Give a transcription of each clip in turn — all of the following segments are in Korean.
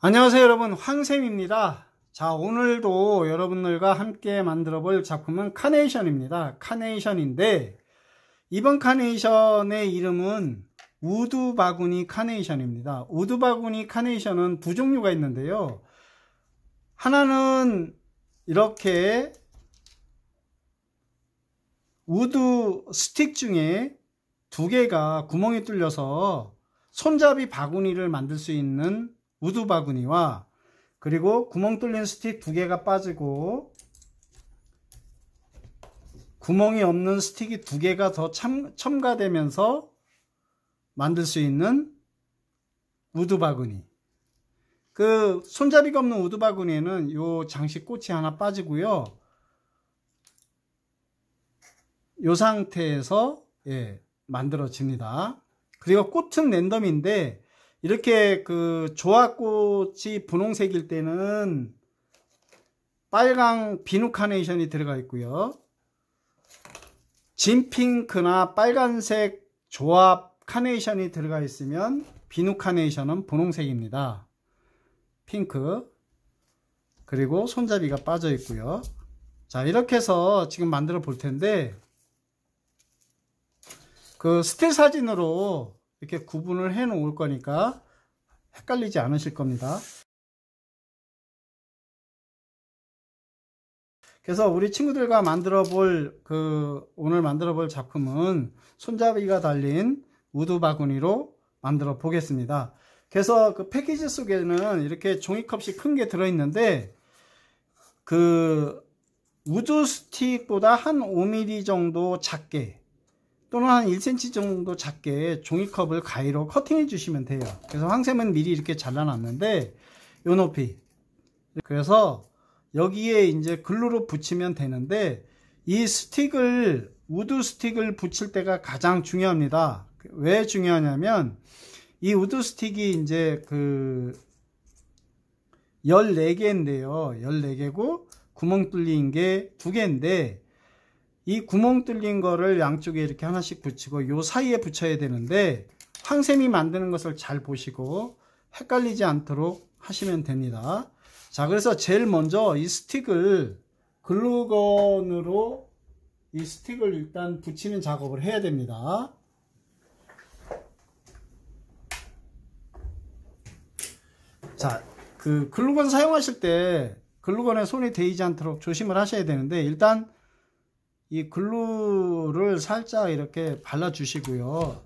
안녕하세요 여러분, 황쌤입니다. 자, 오늘도 여러분들과 함께 만들어 볼 작품은 카네이션입니다. 카네이션인데 이번 카네이션의 이름은 우드 바구니 카네이션입니다. 우드 바구니 카네이션은 두 종류가 있는데요, 하나는 이렇게 우드 스틱 중에 두 개가 구멍이 뚫려서 손잡이 바구니를 만들 수 있는 우드 바구니와, 그리고 구멍 뚫린 스틱 두 개가 빠지고 구멍이 없는 스틱이 두 개가 더 첨가되면서 만들 수 있는 우드 바구니. 그 손잡이가 없는 우드 바구니에는 요 장식 꽃이 하나 빠지고요, 요 상태에서 만들어집니다. 그리고 꽃은 랜덤인데 이렇게 그 조합꽃이 분홍색일 때는 빨강 비누 카네이션이 들어가 있고요, 진핑크나 빨간색 조합 카네이션이 들어가 있으면 비누 카네이션은 분홍색입니다. 핑크. 그리고 손잡이가 빠져 있고요. 자, 이렇게 해서 지금 만들어 볼 텐데, 그 스틸 사진으로 이렇게 구분을 해 놓을 거니까 헷갈리지 않으실 겁니다. 그래서 우리 친구들과 오늘 만들어 볼 작품은 손잡이가 달린 우드 바구니로 만들어 보겠습니다. 그래서 그 패키지 속에는 이렇게 종이컵이 큰 게 들어 있는데, 그 우드 스틱보다 한 5mm 정도 작게 또는 한 1cm 정도 작게 종이컵을 가위로 커팅해 주시면 돼요. 그래서 황쌤은 미리 이렇게 잘라놨는데 요 높이, 그래서 여기에 이제 글루로 붙이면 되는데, 이 스틱을 우드 스틱을 붙일 때가 가장 중요합니다. 왜 중요하냐면 이 우드 스틱이 이제 그 14개인데요 14개고 구멍 뚫린 게 2개인데, 이 구멍 뚫린 거를 양쪽에 이렇게 하나씩 붙이고 요 사이에 붙여야 되는데, 황쌤이 만드는 것을 잘 보시고 헷갈리지 않도록 하시면 됩니다. 자, 그래서 제일 먼저 이 스틱을 글루건으로 이 스틱을 일단 붙이는 작업을 해야 됩니다. 자, 그 글루건 사용하실 때 글루건에 손이 데이지 않도록 조심을 하셔야 되는데, 일단 이 글루를 살짝 이렇게 발라 주시고요,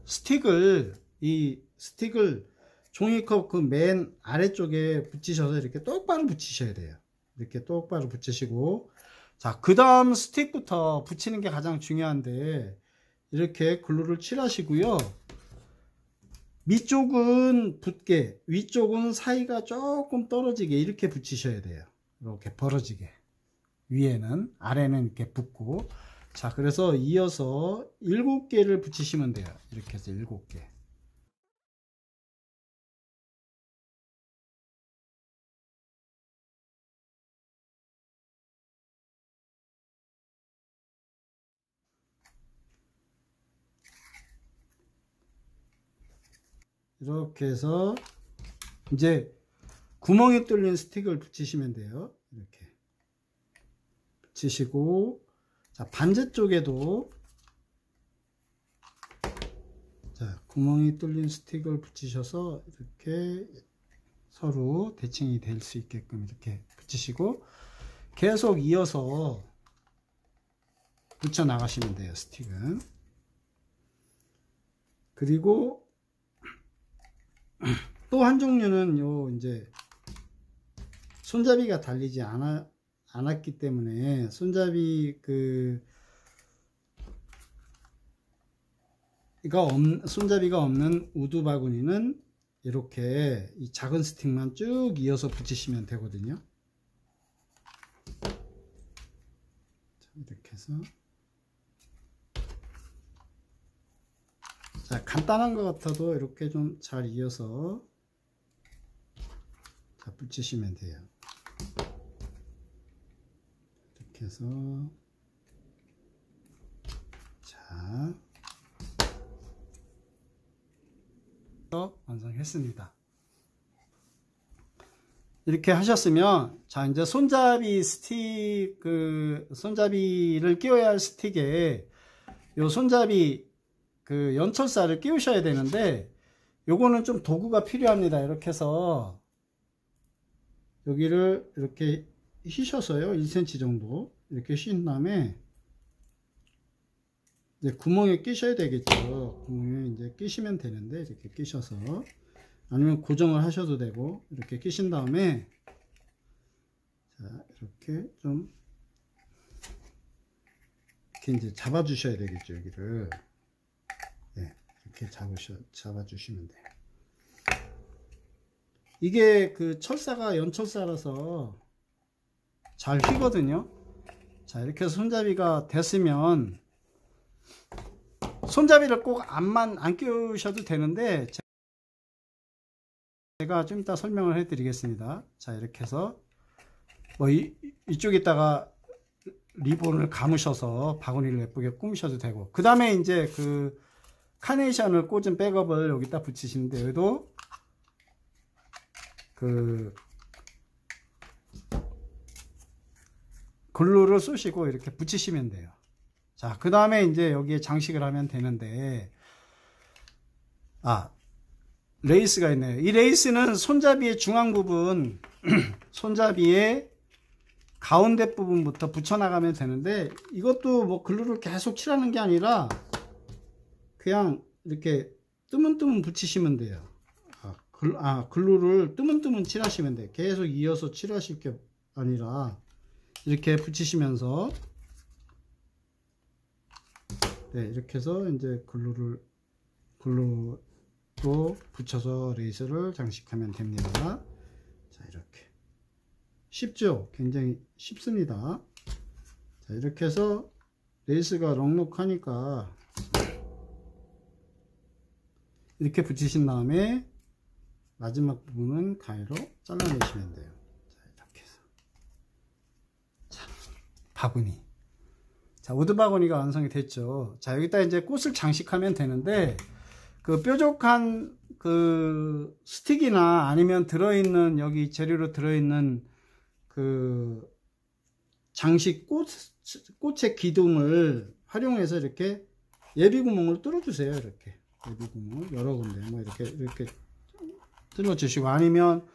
이 스틱을 종이컵 그 맨 아래쪽에 붙이셔서 이렇게 똑바로 붙이셔야 돼요. 이렇게 똑바로 붙이시고, 자, 그 다음 스틱부터 붙이는 게 가장 중요한데, 이렇게 글루를 칠하시고요, 밑쪽은 붙게, 위쪽은 사이가 조금 떨어지게 이렇게 붙이셔야 돼요. 이렇게 벌어지게. 위에는, 아래는 이렇게 붙고. 자, 그래서 이어서 7개를 붙이시면 돼요. 이렇게 해서 7개. 이렇게 해서 이제 구멍이 뚫린 스틱을 붙이시면 돼요. 이렇게 붙이시고, 자, 반대쪽에도 자, 구멍이 뚫린 스틱을 붙이셔서 이렇게 서로 대칭이 될 수 있게끔 이렇게 붙이시고, 계속 이어서 붙여 나가시면 돼요, 스틱은. 그리고 또 한 종류는 요 이제 손잡이가 달리지 않았기 때문에, 손잡이가 없는 우드 바구니는 이렇게 이 작은 스틱만 쭉 이어서 붙이시면 되거든요. 자, 이렇게 해서, 자, 간단한 것 같아도 이렇게 좀 잘 이어서 자, 붙이시면 돼요. 이렇게 해서, 자, 완성했습니다. 이렇게 하셨으면, 자, 이제 손잡이 손잡이를 끼워야 할 스틱에 요 손잡이 연철사를 끼우셔야 되는데, 요거는 좀 도구가 필요합니다. 이렇게 해서 여기를 이렇게 휘셔서요, 1cm 정도 이렇게 휘신 다음에 이제 구멍에 끼셔야 되겠죠. 구멍에 이제 끼시면 되는데, 이렇게 끼셔서, 아니면 고정을 하셔도 되고, 이렇게 끼신 다음에, 자, 이렇게 좀 이렇게 이제 잡아 주셔야 되겠죠. 여기를, 네, 이렇게 잡아주시면 돼요. 이게 철사가 연철사라서 잘 휘거든요. 자, 이렇게 해서 손잡이가 됐으면, 손잡이를 꼭 안 끼우셔도 되는데, 제가 좀 이따 설명을 해 드리겠습니다. 자, 이렇게 해서 이쪽에다가 리본을 감으셔서 바구니를 예쁘게 꾸미셔도 되고, 그 다음에 이제 카네이션을 꽂은 백업을 여기다 붙이시는데, 여기도 글루를 쏘시고 이렇게 붙이시면 돼요. 자, 그 다음에 이제 여기에 장식을 하면 되는데, 레이스가 있네요. 이 레이스는 손잡이의 중앙 부분, 손잡이의 가운데 부분부터 붙여나가면 되는데, 이것도 뭐 글루를 계속 칠하는 게 아니라, 그냥 이렇게 뜨문뜨문 붙이시면 돼요. 글루를 뜨문뜨문 칠하시면 돼요. 계속 이어서 칠하실 게 아니라, 이렇게 붙이시면서, 네, 이렇게 해서 이제 글루로 붙여서 레이스를 장식하면 됩니다. 자, 이렇게 쉽죠? 굉장히 쉽습니다. 자, 이렇게 해서 레이스가 넉넉하니까 이렇게 붙이신 다음에 마지막 부분은 가위로 잘라내시면 돼요. 자, 이렇게 해서, 자, 바구니. 자, 우드 바구니가 완성이 됐죠. 자, 여기다 이제 꽃을 장식하면 되는데, 뾰족한 스틱이나 아니면 들어있는, 여기 재료로 들어있는 장식 꽃의 기둥을 활용해서 이렇게 예비구멍을 뚫어주세요. 이렇게 예비구멍을 여러 군데 뭐 이렇게 뚫어주시고, 아니면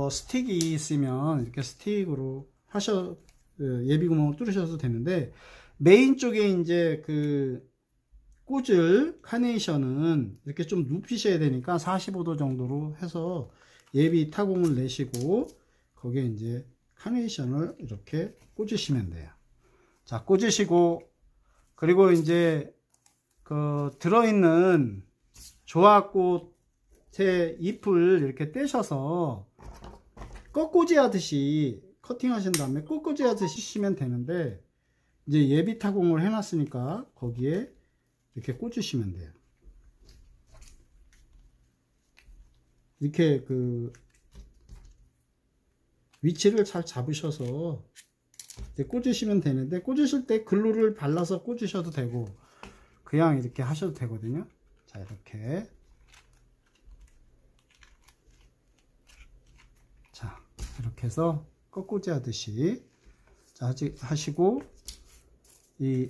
스틱이 있으면 이렇게 스틱으로 예비구멍을 뚫으셔도 되는데, 메인 쪽에 이제 꽃을, 카네이션은 이렇게 좀 눕히셔야 되니까 45도 정도로 해서 예비 타공을 내시고, 거기에 이제 카네이션을 이렇게 꽂으시면 돼요. 자, 꽂으시고, 그리고 이제 들어있는 조화꽃의 잎을 이렇게 떼셔서 꺾꽂이 하듯이 커팅 하신 다음에 꺾꽂이 하듯이 시면 되는데, 이제 예비 타공을 해놨으니까 거기에 이렇게 꽂으시면 돼요. 이렇게 위치를 잘 잡으셔서 꽂으시면 되는데, 꽂으실 때 글루를 발라서 꽂으셔도 되고, 그냥 이렇게 하셔도 되거든요. 자, 이렇게. 자, 이렇게 해서 꺾꽂이 하듯이, 자, 하시고, 이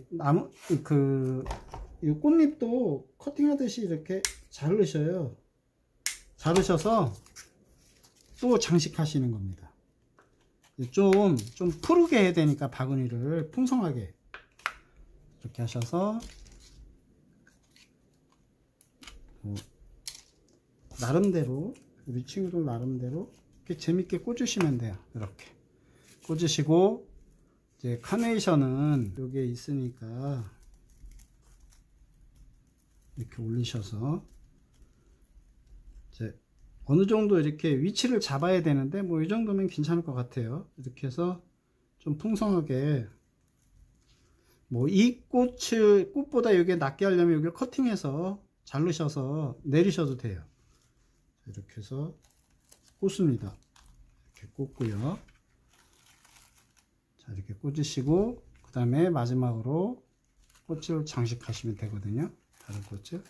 꽃잎도 커팅하듯이 이렇게 자르셔요. 자르셔서 또 장식하시는 겁니다. 좀 푸르게 해야 되니까 바구니를 풍성하게 이렇게 하셔서 나름대로, 우리 친구들 나름대로 이렇게 재밌게 꽂으시면 돼요. 이렇게 꽂으시고, 이제 카네이션은 여기에 있으니까 이렇게 올리셔서 이제 어느 정도 이렇게 위치를 잡아야 되는데, 뭐 이 정도면 괜찮을 것 같아요. 이렇게 해서 좀 풍성하게, 뭐 이 꽃보다 여기에 낮게 하려면 여기를 커팅해서 자르셔서 내리셔도 돼요. 이렇게 해서 꽂습니다. 이렇게 꽂고요. 자, 이렇게 꽂으시고, 그 다음에 마지막으로 꽃을 장식하시면 되거든요. 다른 꽃을.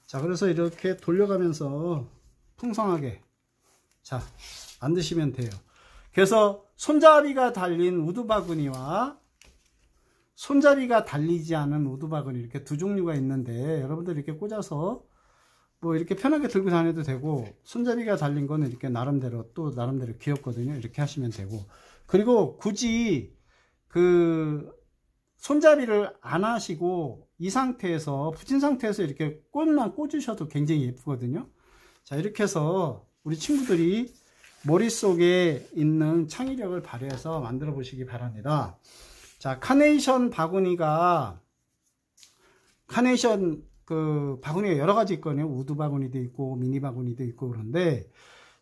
자, 그래서 이렇게 돌려가면서 풍성하게 자, 만드시면 돼요. 그래서 손잡이가 달린 우드 바구니와 손잡이가 달리지 않은 우드 바구니 이렇게 두 종류가 있는데 여러분들 이렇게 꽂아서 뭐 이렇게 편하게 들고 다녀도 되고 손잡이가 달린 거는 이렇게 나름대로 또 나름대로 귀엽거든요. 이렇게 하시면 되고 그리고 굳이 그 손잡이를 안 하시고 이 상태에서 붙인 상태에서 이렇게 꽃만 꽂으셔도 굉장히 예쁘거든요. 자, 이렇게 해서 우리 친구들이 머릿속에 있는 창의력을 발휘해서 만들어 보시기 바랍니다. 자, 카네이션 바구니가 그 바구니가 여러 가지 있거든요. 우드 바구니도 있고 미니 바구니도 있고 그런데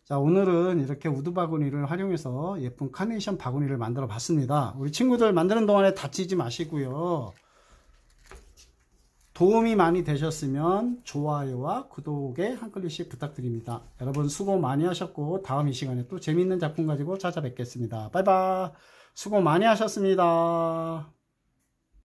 자, 오늘은 이렇게 우드 바구니를 활용해서 예쁜 카네이션 바구니를 만들어 봤습니다. 우리 친구들 만드는 동안에 다치지 마시고요. 도움이 많이 되셨으면 좋아요와 구독에 한 클릭씩 부탁드립니다. 여러분 수고 많이 하셨고 다음 이 시간에 또 재미있는 작품 가지고 찾아뵙겠습니다. 바이바이. 수고 많이 하셨습니다.